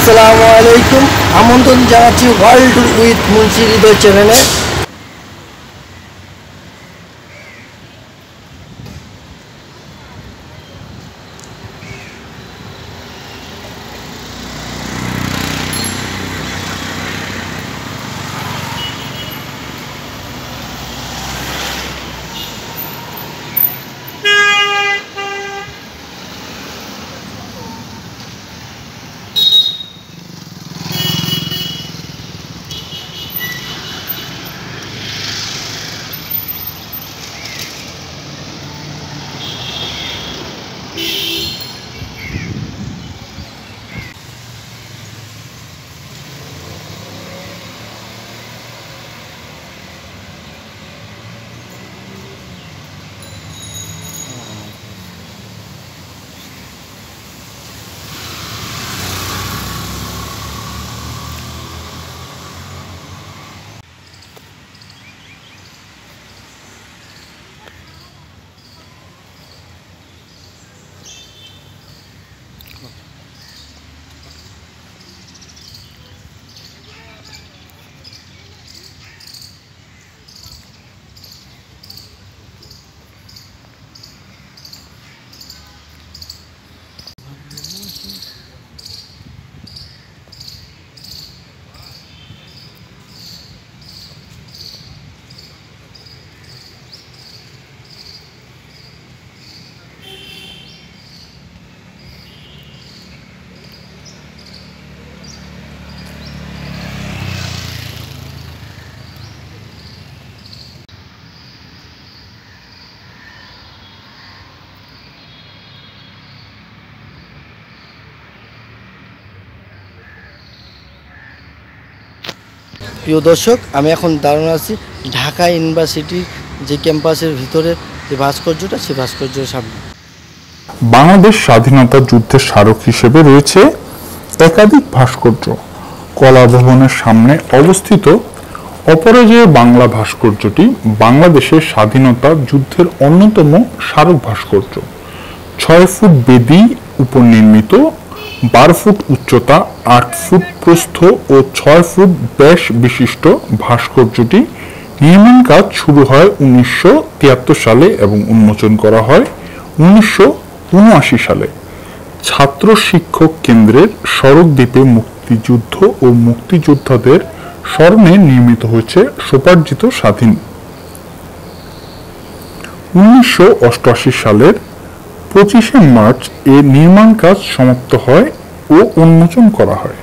আসসালামু আলাইকুম, আমন্ত্রণ জানাচ্ছি ওয়ার্ল্ড উইথ মুন্সি হৃদয় চ্যানেলে। প্রিয় দর্শক, আমি এখন দাঁড়ানো আছি ঢাকা ইউনিভার্সিটির যে ক্যাম্পাসের ভিতরে যে ভাস্কর্যটা, সেই ভাস্কর্যের সামনে। বাংলাদেশ স্বাধীনতা যুদ্ধের স্মারক হিসেবে রয়েছে একাধিক ভাস্কর্য। কলা ভবনের সামনে অবস্থিত অপরাজেয় বাংলা ভাস্কর্যটি বাংলাদেশের স্বাধীনতা যুদ্ধের অন্যতম স্মারক ভাস্কর্য। 6 ফুট বেদি উপর নির্মিত, 12 ফুট উচ্চতা, 8 ফুট প্রস্থ ও 6 ফুট ব্যাস বিশিষ্ট ভাস্কর্যটি নির্মাণ কাজ শুরু হয় 1973 সালে এবং উন্মোচন করা হয় 1979 সালে। ছাত্র শিক্ষক কেন্দ্রের সড়ক দ্বীপে মুক্তিযুদ্ধ ও মুক্তিযোদ্ধাদের স্মরণে নির্মিত হয়েছে স্বোপার্জিত স্বাধীন। 1988 সালের 25শে মার্চ এর নির্মাণ কাজ সমাপ্ত হয় ও উন্মোচন করা হয়।